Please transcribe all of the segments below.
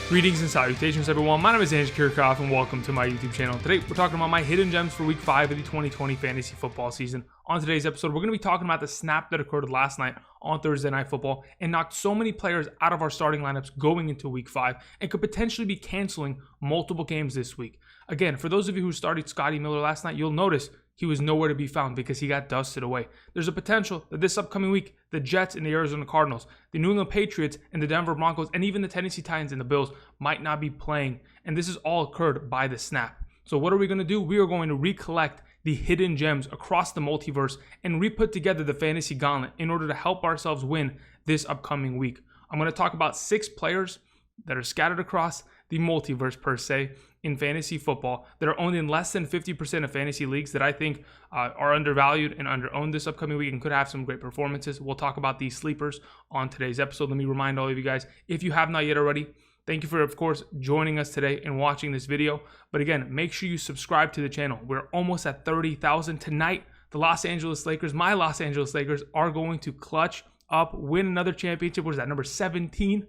Greetings and salutations, everyone. My name is Andrew Kirchhoff, and welcome to my YouTube channel. Today, we're talking about my hidden gems for Week 5 of the 2020 fantasy football season. On today's episode, we're going to be talking about the snap that occurred last night on Thursday Night Football and knocked so many players out of our starting lineups going into Week 5 and could potentially be canceling multiple games this week. Again, for those of you who started Scotty Miller last night, you'll notice he was nowhere to be found because he got dusted away. There's a potential that this upcoming week, the Jets and the Arizona Cardinals, the New England Patriots and the Denver Broncos, and even the Tennessee Titans and the Bills might not be playing. And this has all occurred by the snap. So what are we going to do? We are going to recollect the hidden gems across the multiverse and re-put together the fantasy gauntlet in order to help ourselves win this upcoming week. I'm going to talk about 6 players that are scattered across the multiverse per se in fantasy football that are owned in less than 50% of fantasy leagues that I think are undervalued and under-owned this upcoming week and could have some great performances. We'll talk about these sleepers on today's episode. Let me remind all of you guys, if you have not yet already, thank you for, of course, joining us today and watching this video. But again, make sure you subscribe to the channel. We're almost at 30,000 tonight. The Los Angeles Lakers, my Los Angeles Lakers, are going to clutch up, win another championship. What is that, number 17?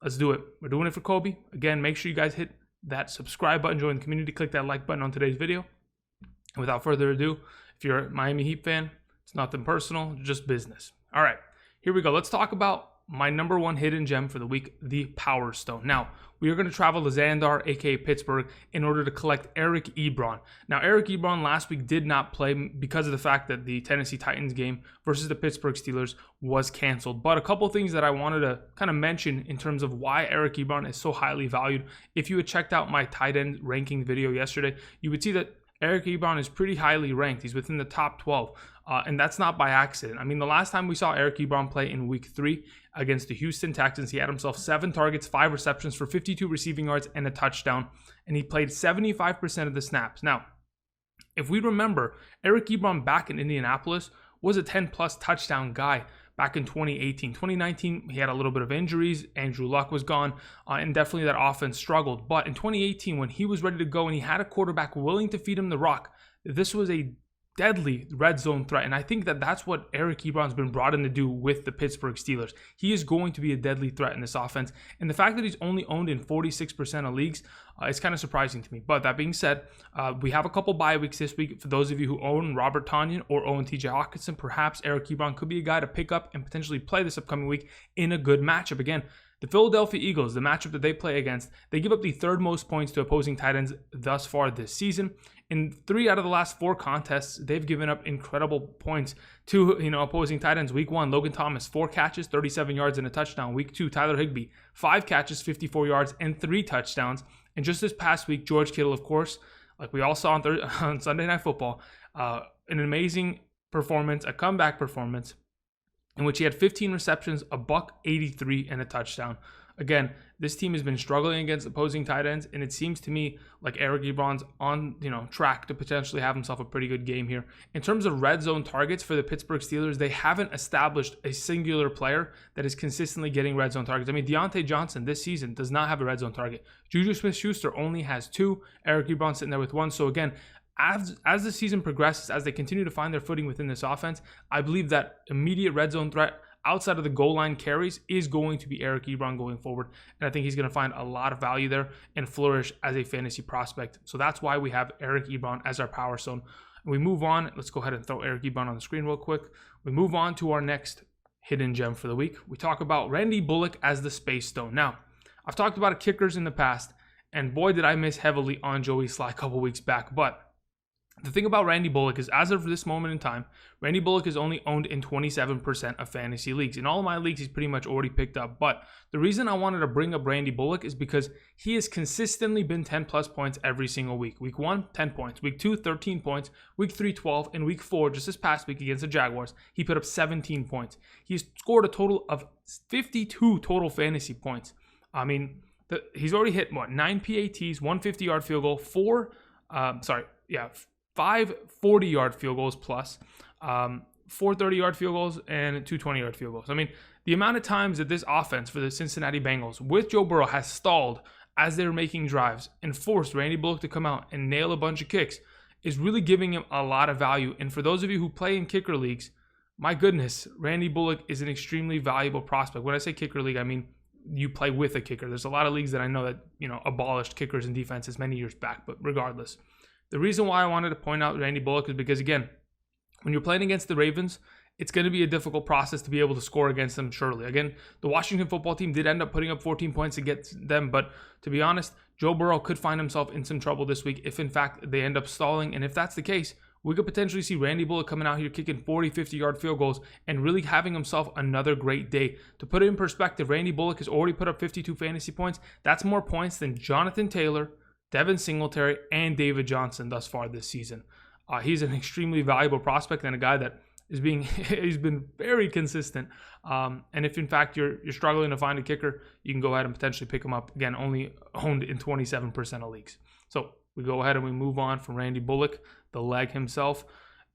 Let's do it. We're doing it for Kobe. Again, make sure you guys hit that subscribe button, join the community, click that like button on today's video. And without further ado, if you're a Miami Heat fan, it's nothing personal, just business. All right, here we go. Let's talk about my number one hidden gem for the week, the Power Stone. Now, we are going to travel to Xandar, aka Pittsburgh, in order to collect Eric Ebron. Now, Eric Ebron last week did not play because of the fact that the Tennessee Titans game versus the Pittsburgh Steelers was canceled. But a couple things that I wanted to kind of mention in terms of why Eric Ebron is so highly valued. If you had checked out my tight end ranking video yesterday, you would see that Eric Ebron is pretty highly ranked. He's within the top 12. And that's not by accident. I mean, the last time we saw Eric Ebron play in Week 3 against the Houston Texans, he had himself 7 targets, 5 receptions for 52 receiving yards and a touchdown. And he played 75% of the snaps. Now, if we remember, Eric Ebron back in Indianapolis was a 10-plus touchdown guy back in 2018. 2019, he had a little bit of injuries. Andrew Luck was gone, and definitely that offense struggled. But in 2018, when he was ready to go and he had a quarterback willing to feed him the rock, this was a deadly red zone threat. And I think that that's what Eric Ebron's been brought in to do with the Pittsburgh Steelers. He is going to be a deadly threat in this offense. And the fact that he's only owned in 46% of leagues is kind of surprising to me. But that being said, we have a couple bye weeks this week. For those of you who own Robert Tonyan or own TJ Hawkinson, perhaps Eric Ebron could be a guy to pick up and potentially play this upcoming week in a good matchup. Again, the Philadelphia Eagles, the matchup that they play against, they give up the 3rd most points to opposing tight ends thus far this season. In 3 out of the last 4 contests, they've given up incredible points to opposing tight ends. Week 1, Logan Thomas, 4 catches, 37 yards and a touchdown. Week 2, Tyler Higbee, 5 catches, 54 yards and 3 touchdowns. And just this past week, George Kittle, of course, like we all saw on Sunday Night Football, an amazing performance, a comeback performance, in which he had 15 receptions, a $183 and a touchdown. Again, this team has been struggling against opposing tight ends, and it seems to me like Eric Ebron's on track to potentially have himself a pretty good game here. In terms of red zone targets for the Pittsburgh Steelers, they haven't established a singular player that is consistently getting red zone targets. I mean, Deontay Johnson this season does not have a red zone target. Juju Smith-Schuster only has 2. Eric Ebron sitting there with 1. So again, as the season progresses, as they continue to find their footing within this offense, I believe that immediate red zone threat outside of the goal line carries is going to be Eric Ebron going forward. And I think he's going to find a lot of value there and flourish as a fantasy prospect. So that's why we have Eric Ebron as our Power Stone. And we move on. Let's go ahead and throw Eric Ebron on the screen real quick. We move on to our next hidden gem for the week. We talk about Randy Bullock as the Space Stone. Now, I've talked about kickers in the past, and boy, did I miss heavily on Joey Sly a couple weeks back. But the thing about Randy Bullock is, as of this moment in time, Randy Bullock is only owned in 27% of fantasy leagues. In all of my leagues, he's pretty much already picked up. But the reason I wanted to bring up Randy Bullock is because he has consistently been 10-plus points every single week. Week 1, 10 points. Week 2, 13 points. Week 3, 12. And Week 4, just this past week against the Jaguars, he put up 17 points. He's scored a total of 52 total fantasy points. I mean, he's already hit, 9 PATs, 1 50-yard field goal, 5 40-yard field goals plus, 4 30-yard field goals, and 2 20-yard field goals. I mean, the amount of times that this offense for the Cincinnati Bengals with Joe Burrow has stalled as they're making drives and forced Randy Bullock to come out and nail a bunch of kicks is really giving him a lot of value. And for those of you who play in kicker leagues, my goodness, Randy Bullock is an extremely valuable prospect. When I say kicker league, I mean you play with a kicker. There's a lot of leagues that I know that, abolished kickers and defenses many years back, but regardless. The reason why I wanted to point out Randy Bullock is because, again, when you're playing against the Ravens, it's going to be a difficult process to be able to score against them, surely. Again, the Washington football team did end up putting up 14 points against them, but to be honest, Joe Burrow could find himself in some trouble this week if, in fact, they end up stalling. And if that's the case, we could potentially see Randy Bullock coming out here kicking 40, 50-yard field goals and really having himself another great day. To put it in perspective, Randy Bullock has already put up 52 fantasy points. That's more points than Jonathan Taylor, Devin Singletary, and David Johnson thus far this season. He's an extremely valuable prospect and a guy that he's been very consistent. And if in fact you're struggling to find a kicker, you can go ahead and potentially pick him up. Again, only owned in 27% of leagues. So we go ahead and we move on from Randy Bullock, the leg himself,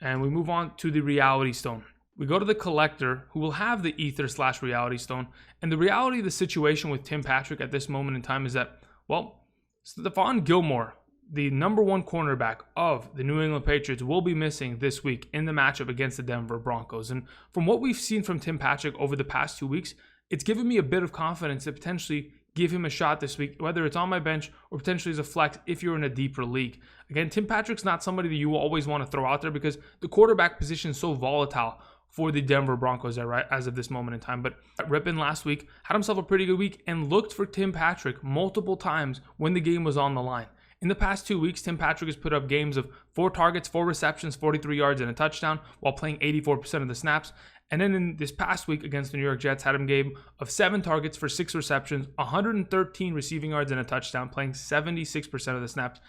and we move on to the Reality Stone. We go to the collector, who will have the Ether/Reality Stone. And the reality of the situation with Tim Patrick at this moment in time is that, Stephon Gilmore, the number one cornerback of the New England Patriots, will be missing this week in the matchup against the Denver Broncos. And from what we've seen from Tim Patrick over the past 2 weeks, it's given me a bit of confidence to potentially give him a shot this week, whether it's on my bench or potentially as a flex if you're in a deeper league. Again, Tim Patrick's not somebody that you always want to throw out there because the quarterback position is so volatile for the Denver Broncos as of this moment in time. But Rippin last week had himself a pretty good week and looked for Tim Patrick multiple times when the game was on the line. In the past 2 weeks, Tim Patrick has put up games of 4 targets, 4 receptions, 43 yards, and a touchdown while playing 84% of the snaps. And then in this past week against the New York Jets, had him game of 7 targets for 6 receptions, 113 receiving yards, and a touchdown, playing 76% of the snaps.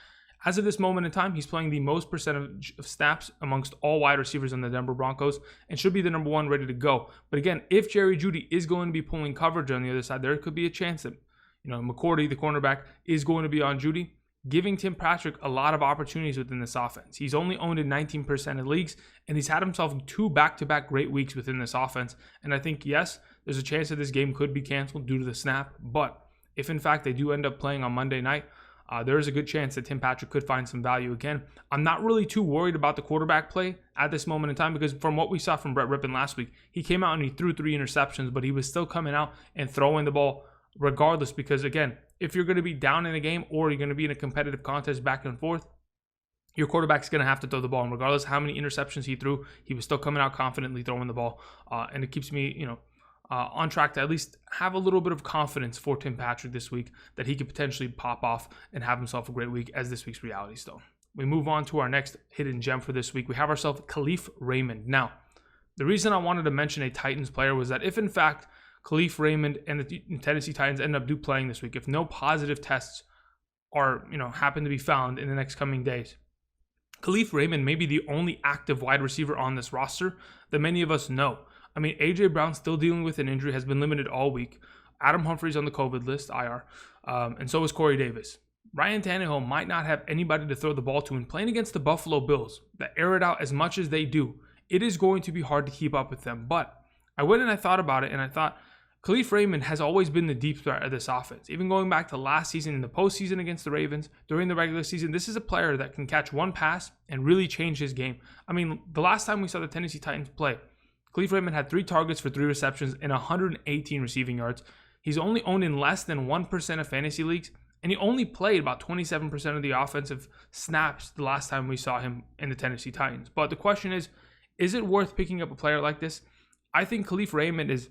As of this moment in time, he's playing the most percentage of snaps amongst all wide receivers in the Denver Broncos and should be the number one ready to go. But again, if Jerry Jeudy is going to be pulling coverage on the other side, there could be a chance that, McCourty, the cornerback, is going to be on Jeudy, giving Tim Patrick a lot of opportunities within this offense. He's only owned in 19% of leagues, and he's had himself 2 back-to-back great weeks within this offense. And I think, yes, there's a chance that this game could be canceled due to the snap, but if in fact they do end up playing on Monday night, there is a good chance that Tim Patrick could find some value again. I'm not really too worried about the quarterback play at this moment in time because from what we saw from Brett Rippon last week, he came out and he threw 3 interceptions, but he was still coming out and throwing the ball regardless because, again, if you're going to be down in a game or you're going to be in a competitive contest back and forth, your quarterback's going to have to throw the ball. And regardless of how many interceptions he threw, he was still coming out confidently throwing the ball. And it keeps me, on track to at least have a little bit of confidence for Tim Patrick this week that he could potentially pop off and have himself a great week as this week's Reality Stone. We move on to our next hidden gem for this week. We have ourselves Kalif Raymond. Now, the reason I wanted to mention a Titans player was that if in fact Kalif Raymond and the Tennessee Titans end up playing this week, if no positive tests are, happen to be found in the next coming days, Kalif Raymond may be the only active wide receiver on this roster that many of us know. I mean, A.J. Brown still dealing with an injury, has been limited all week. Adam Humphries on the COVID list, IR, and so is Corey Davis. Ryan Tannehill might not have anybody to throw the ball to, and playing against the Buffalo Bills that air it out as much as they do, it is going to be hard to keep up with them. But I went and I thought about it, and I thought, Kalif Raymond has always been the deep threat of this offense. Even going back to last season in the postseason against the Ravens, during the regular season, this is a player that can catch one pass and really change his game. I mean, the last time we saw the Tennessee Titans play, Kalif Raymond had 3 targets for 3 receptions and 118 receiving yards. He's only owned in less than 1% of fantasy leagues, and he only played about 27% of the offensive snaps the last time we saw him in the Tennessee Titans. But the question is it worth picking up a player like this? I think Kalif Raymond is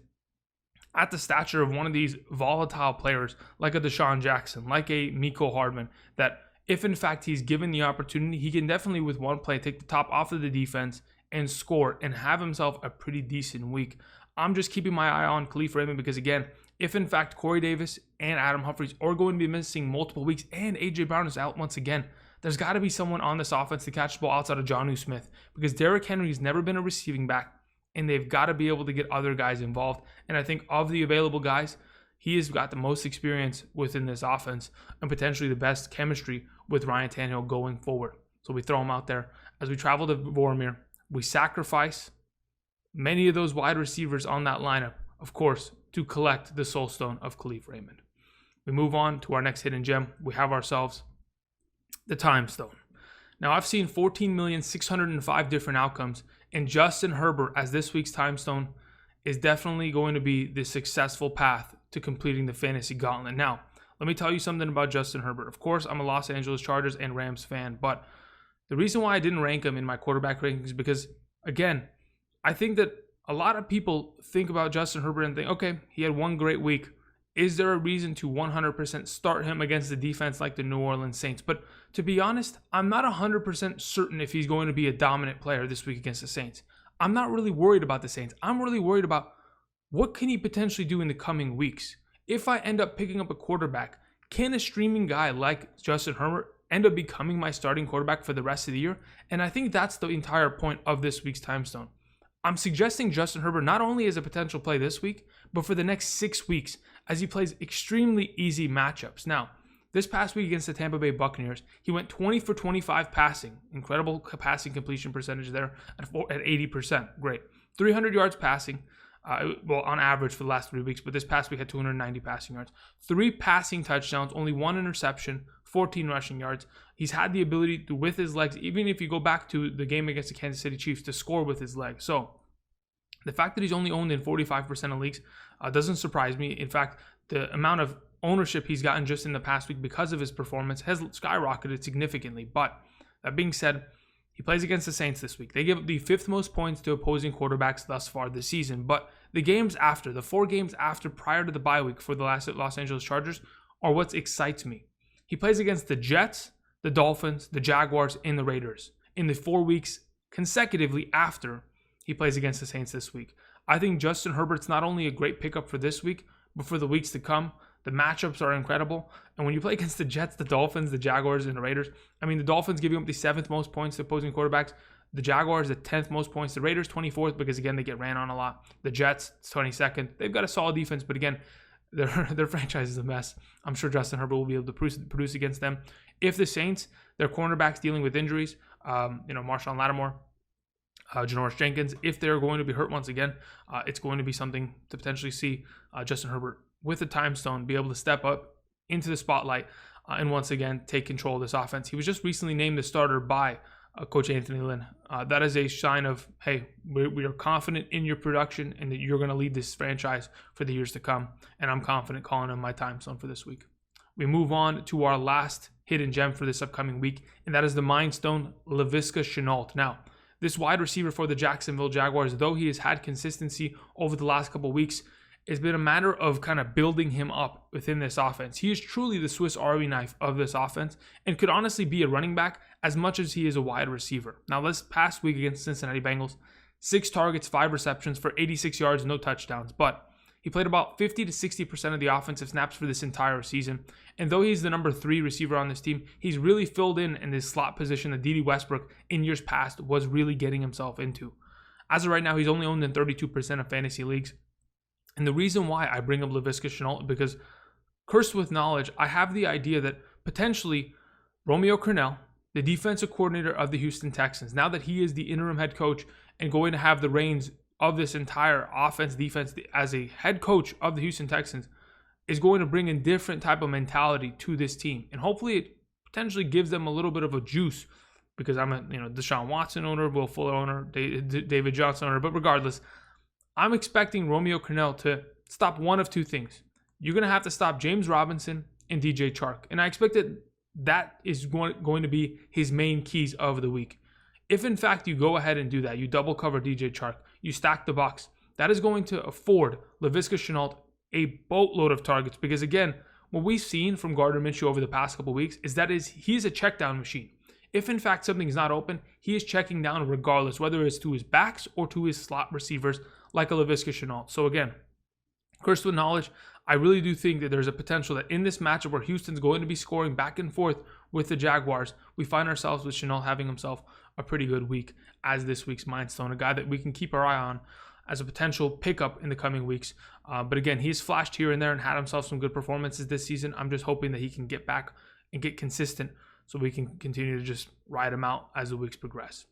at the stature of one of these volatile players like a Deshaun Jackson, like a Mecole Hardman, that if in fact he's given the opportunity, he can definitely with one play take the top off of the defense and score and have himself a pretty decent week. I'm just keeping my eye on Kalif Raymond because, again, if in fact Corey Davis and Adam Humphries are going to be missing multiple weeks and A.J. Brown is out once again, there's got to be someone on this offense to catch the ball outside of Jonnu Smith because Derrick Henry's never been a receiving back, and they've got to be able to get other guys involved. And I think of the available guys, he has got the most experience within this offense and potentially the best chemistry with Ryan Tannehill going forward. So we throw him out there. As we travel to Vormir, we sacrifice many of those wide receivers on that lineup, of course, to collect the soul stone of Kalif Raymond. We move on to our next hidden gem. We have ourselves the time stone. Now, I've seen 14,605 different outcomes, and Justin Herbert as this week's time stone is definitely going to be the successful path to completing the fantasy gauntlet. Now, let me tell you something about Justin Herbert. Of course, I'm a Los Angeles Chargers and Rams fan, but the reason why I didn't rank him in my quarterback rankings is because, again, I think that a lot of people think about Justin Herbert and think, okay, he had one great week. Is there a reason to 100% start him against a defense like the New Orleans Saints? But to be honest, I'm not 100% certain if he's going to be a dominant player this week against the Saints. I'm not really worried about the Saints. I'm really worried about what can he potentially do in the coming weeks. If I end up picking up a quarterback, can a streaming guy like Justin Herbert end up becoming my starting quarterback for the rest of the year? And I think that's the entire point of this week's time stone. I'm suggesting Justin Herbert not only as a potential play this week, but for the next 6 weeks as he plays extremely easy matchups. Now, this past week against the Tampa Bay Buccaneers, he went 20 for 25 passing. Incredible passing completion percentage there at 80%. Great. 300 yards passing. On average for the last 3 weeks, but this past week had 290 passing yards. 3 passing touchdowns, only 1 interception, 14 rushing yards. He's had the ability to, with his legs, even if you go back to the game against the Kansas City Chiefs, to score with his legs. So the fact that he's only owned in 45% of leagues doesn't surprise me. In fact, the amount of ownership he's gotten just in the past week because of his performance has skyrocketed significantly. But that being said, he plays against the Saints this week. They give up the 5th most points to opposing quarterbacks thus far this season. But the games after, the 4 games after prior to the bye week for the Los Angeles Chargers are what excites me. He plays against the Jets, the Dolphins, the Jaguars, and the Raiders in the 4 weeks consecutively after he plays against the Saints this week. I think Justin Herbert's not only a great pickup for this week, but for the weeks to come. The matchups are incredible. And when you play against the Jets, the Dolphins, the Jaguars, and the Raiders, I mean, the Dolphins giving up the 7th most points to opposing quarterbacks. The Jaguars, the 10th most points. The Raiders, 24th, because, again, they get ran on a lot. The Jets, 22nd. They've got a solid defense, but, again, their franchise is a mess. I'm sure Justin Herbert will be able to produce against them. If the Saints, their cornerbacks dealing with injuries, Marshawn Lattimore, Janoris Jenkins, if they're going to be hurt once again, it's going to be something to potentially see Justin Herbert with the time stone be able to step up into the spotlight and once again take control of this offense. He was just recently named the starter by Coach Anthony Lynn. That is a sign of, hey, we are confident in your production and that you're going to lead this franchise for the years to come. And I'm confident calling him my time stone for this week. We move on to our last hidden gem for this upcoming week, and that is the Mind Stone Laviska Shenault. Now, this wide receiver for the Jacksonville Jaguars, though he has had consistency over the last couple weeks, it's been a matter of kind of building him up within this offense. He is truly the Swiss Army knife of this offense and could honestly be a running back as much as he is a wide receiver. Now, this past week against Cincinnati Bengals, 6 targets, 5 receptions for 86 yards, no touchdowns. But he played about 50 to 60% of the offensive snaps for this entire season. And though he's the number 3 receiver on this team, he's really filled in this slot position that D.D. Westbrook in years past was really getting himself into. As of right now, he's only owned in 32% of fantasy leagues. And the reason why I bring up Laviska Shenault is because, cursed with knowledge, I have the idea that potentially Romeo Crennel, the defensive coordinator of the Houston Texans, now that he is the interim head coach and going to have the reins of this entire offense, defense as a head coach of the Houston Texans, is going to bring a different type of mentality to this team. And hopefully it potentially gives them a little bit of a juice, because I'm a Deshaun Watson owner, Will Fuller owner, David Johnson owner. But regardless, I'm expecting Romeo Crennel to stop one of 2 things. You're going to have to stop James Robinson and DJ Chark. And I expect that is going to be his main keys of the week. If, in fact, you go ahead and do that, you double cover DJ Chark, you stack the box, that is going to afford Laviska Shenault a boatload of targets. Because, again, what we've seen from Gardner Minshew over the past couple weeks is that he is a check down machine. If, in fact, something is not open, he is checking down regardless, whether it's to his backs or to his slot receivers, like a Laviska Shenault. So again, cursed with knowledge, I really do think that there's a potential that in this matchup where Houston's going to be scoring back and forth with the Jaguars, we find ourselves with Shenault having himself a pretty good week as this week's Mind Stone, a guy that we can keep our eye on as a potential pickup in the coming weeks. But again, he's flashed here and there and had himself some good performances this season. I'm just hoping that he can get back and get consistent so we can continue to just ride him out as the weeks progress.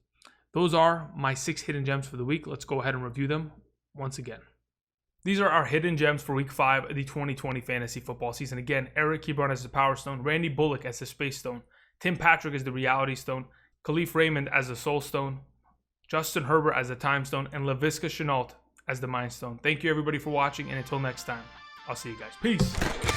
Those are my 6 hidden gems for the week. Let's go ahead and review them once again. These are our hidden gems for week 5 of the 2020 fantasy football season. Again, Eric Ebron as the Power Stone, Randy Bullock as the Space Stone, Tim Patrick as the Reality Stone, Kalif Raymond as the Soul Stone, Justin Herbert as the Time Stone, and Laviska Shenault as the Mind Stone. Thank you everybody for watching, and until next time. I'll see you guys. Peace.